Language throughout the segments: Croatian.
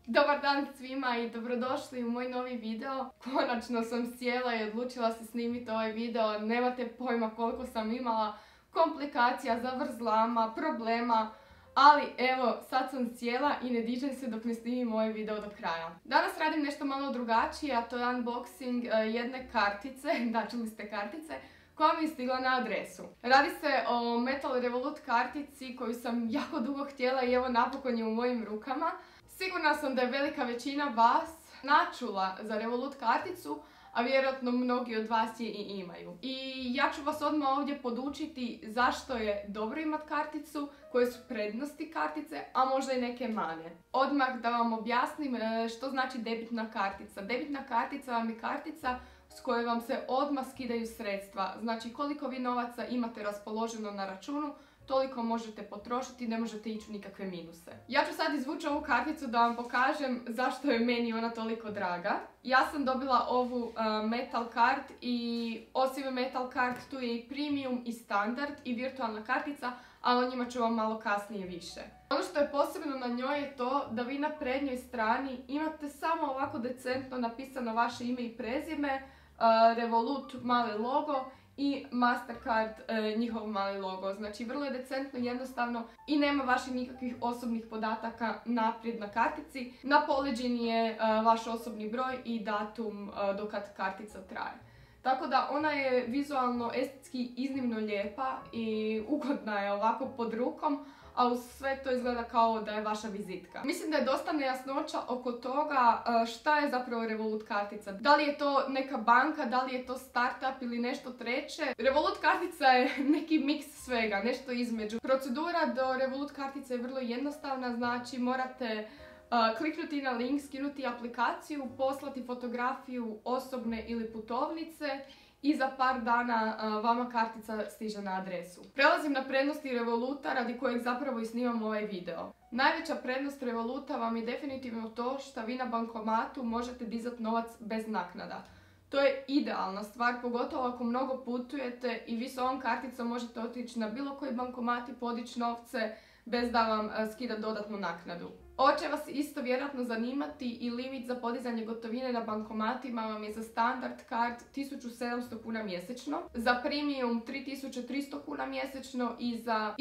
Dobar dan svima i dobrodošli u moj novi video. Konačno sam sjela i odlučila se snimiti ovaj video. Nemate pojma koliko sam imala komplikacija, zavrzlama, problema. Ali evo, sad sam sjela i ne dižem se dok ne snimim ovaj video do kraja. Danas radim nešto malo drugačije, a to je unboxing jedne kartice, da čuli ste kartice, koja mi je stigla na adresu. Radi se o Metal Revolut kartici koju sam jako dugo htjela i evo napokon je u mojim rukama. Sigurna sam da je velika većina vas načula za Revolut karticu, a vjerojatno mnogi od vas je i imaju. I ja ću vas odmah ovdje podučiti zašto je dobro imat karticu, koje su prednosti kartice, a možda i neke mane. Odmah da vam objasnim što znači debitna kartica. Debitna kartica vam je kartica s koje vam se odmah skidaju sredstva. Znači koliko vi novaca imate raspoloženo na računu, toliko možete potrošiti, ne možete ići u nikakve minuse. Ja ću sad izvući ovu karticu da vam pokažem zašto je meni ona toliko draga. Ja sam dobila ovu Metal Card i osim Metal Card tu je i Premium i Standard i virtualna kartica, ali o njima ću vam malo kasnije više. Ono što je posebno na njoj je to da vi na prednjoj strani imate samo ovako decentno napisano vaše ime i prezime, Revolut mali logo i Mastercard njihov mali logo. Znači vrlo je decentno, jednostavno i nema vaših nikakvih osobnih podataka naprijed na kartici. Na poleđini je vaš osobni broj i datum do kad kartica traje. Tako da ona je vizualno, estetski iznimno lijepa i ugodna je ovako pod rukom, a uz sve to izgleda kao da je vaša vizitka. Mislim da je dosta nejasnoća oko toga šta je zapravo Revolut kartica. Da li je to neka banka, da li je to startup ili nešto treće. Revolut kartica je neki miks svega, nešto između. Procedura do Revolut kartice je vrlo jednostavna, znači morate kliknuti na link, skinuti aplikaciju, poslati fotografiju osobne ili putovnice i za par dana vama kartica stiže na adresu. Prelazim na prednosti Revoluta radi kojeg zapravo i snimam ovaj video. Najveća prednost Revoluta vam je definitivno to što vi na bankomatu možete dizati novac bez naknada. To je idealna stvar, pogotovo ako mnogo putujete i vi s ovom karticom možete otići na bilo koji bankomat i podići novce bez da vam skida dodatnu naknadu. Ovo će vas isto vjerojatno zanimati i limit za podizanje gotovine na bankomatima vam je za Standard Card 1700 kuna mjesečno, za Premium 3300 kuna mjesečno i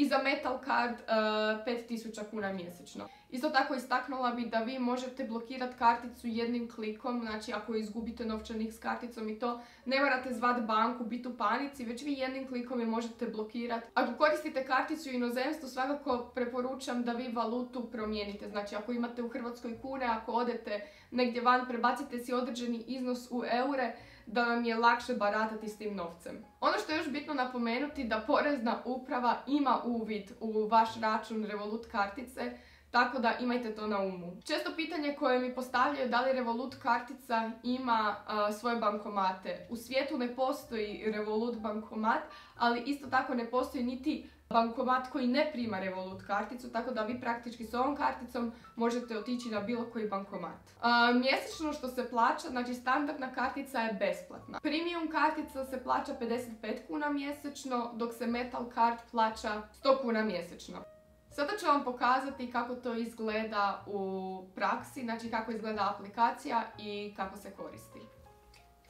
za Metal Card 5000 kuna mjesečno. Isto tako istaknula bi da vi možete blokirati karticu jednim klikom, znači ako izgubite novčanik s karticom i to, ne morate zvat banku, biti u panici, već vi jednim klikom je možete blokirati. Ako koristite karticu u inozemstvu, svakako preporučam da vi valutu promijenite. Znači ako imate u Hrvatskoj kune, ako odete negdje van, prebacite si određeni iznos u eure, da vam je lakše baratati s tim novcem. Ono što je još bitno napomenuti da Porezna uprava ima uvid u vaš račun Revolut kartice, tako da imajte to na umu. Često pitanje koje mi postavljaju da li Revolut kartica ima svoje bankomate. U svijetu ne postoji Revolut bankomat, ali isto tako ne postoji niti bankomat koji ne prima Revolut karticu, tako da vi praktički s ovom karticom možete otići na bilo koji bankomat. Mjesečno što se plaća, znači standardna kartica je besplatna. Premium kartica se plaća 55 kuna mjesečno, dok se Metal Card plaća 100 kuna mjesečno. Sada ću vam pokazati kako to izgleda u praksi, znači kako izgleda aplikacija i kako se koristi.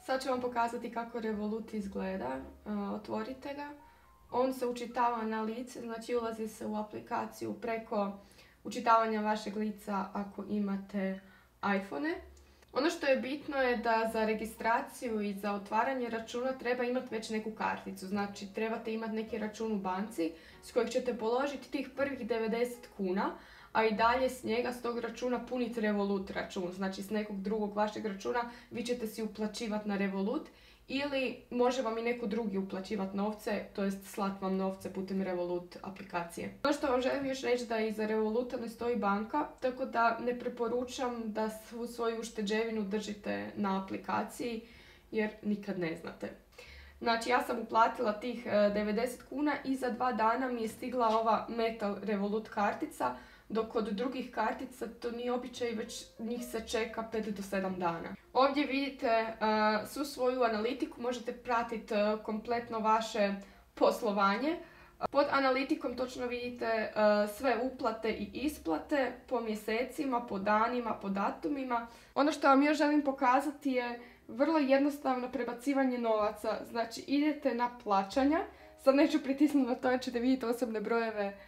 Sad ću vam pokazati kako Revolut izgleda. Otvorite ga. On se učitava na lice, znači ulazi se u aplikaciju preko učitavanja vašeg lica ako imate iPhone. Ono što je bitno je da za registraciju i za otvaranje računa treba imati već neku karticu. Znači trebate imati neki račun u banci s kojeg ćete položiti tih prvih 90 kuna, a i dalje s njega, s tog računa puniti Revolut račun. Znači s nekog drugog vašeg računa vi ćete si uplaćivati na Revolut ili može vam i neko drugi uplaćivati novce, to jest slat vam novce putem Revolut aplikacije. Ono što vam želim još reći da iza Revoluta ne stoji banka, tako da ne preporučam da svu svoju ušteđevinu držite na aplikaciji jer nikad ne znate. Znači ja sam uplatila tih 90 kuna i za 2 dana mi je stigla ova Metal Revolut kartica, dok kod drugih kartica to nije običaj, već njih se čeka 5 do 7 dana. Ovdje vidite svu svoju analitiku, možete pratiti kompletno vaše poslovanje. Pod analitikom točno vidite sve uplate i isplate po mjesecima, po danima, po datumima. Ono što vam još želim pokazati je vrlo jednostavno prebacivanje novaca. Znači idete na plaćanja. Sad neću pritisnuti na to jer ćete vidjeti osobne brojeve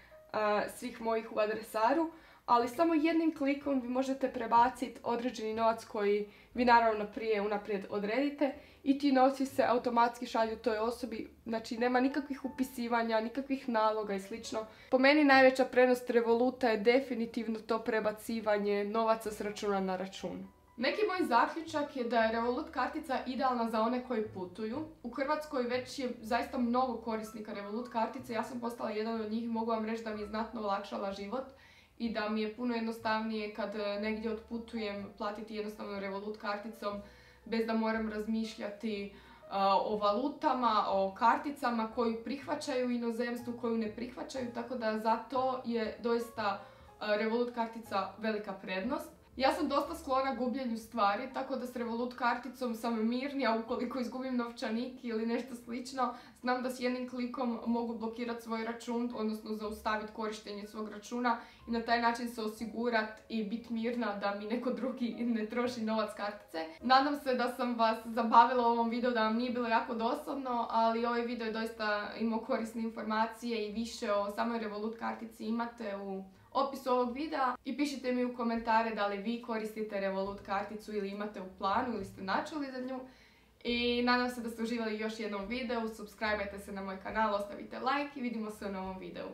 svih mojih u adresaru. Ali samo jednim klikom vi možete prebaciti određeni novac koji vi naravno prije unaprijed odredite i ti novci se automatski šalju toj osobi, znači nema nikakvih upisivanja, nikakvih naloga i slično. Po meni najveća prednost Revoluta je definitivno to prebacivanje novaca s računa na račun. Neki moj zaključak je da je Revolut kartica idealna za one koji putuju. U Hrvatskoj već je zaista mnogo korisnika Revolut kartice, ja sam postala jedan od njih i mogu vam reći da mi je znatno olakšala život. I da mi je puno jednostavnije kad negdje otputujem platiti jednostavno Revolut karticom bez da moram razmišljati o valutama, o karticama koju prihvaćaju u inozemstvu, koju ne prihvaćaju, tako da zato je doista Revolut kartica velika prednost. Ja sam dosta sklona gubljenju stvari, tako da s Revolut karticom sam mirnija ukoliko izgubim novčanik ili nešto slično. Znam da s jednim klikom mogu blokirati svoj račun, odnosno zaustaviti korištenje svog računa i na taj način se osigurati i biti mirna da mi neko drugi ne troši novac kartice. Nadam se da sam vas zabavila u ovom videu, da vam nije bilo jako dosadno, ali ovaj video je doista imao korisne informacije i više o samoj Revolut kartici imate u opisu ovog videa i pišite mi u komentare da li vi koristite Revolut karticu ili imate u planu ili ste načuli za nju. I nadam se da ste uživali u još jednom videu, subscribe-ajte se na moj kanal, ostavite like i vidimo se u novom videu.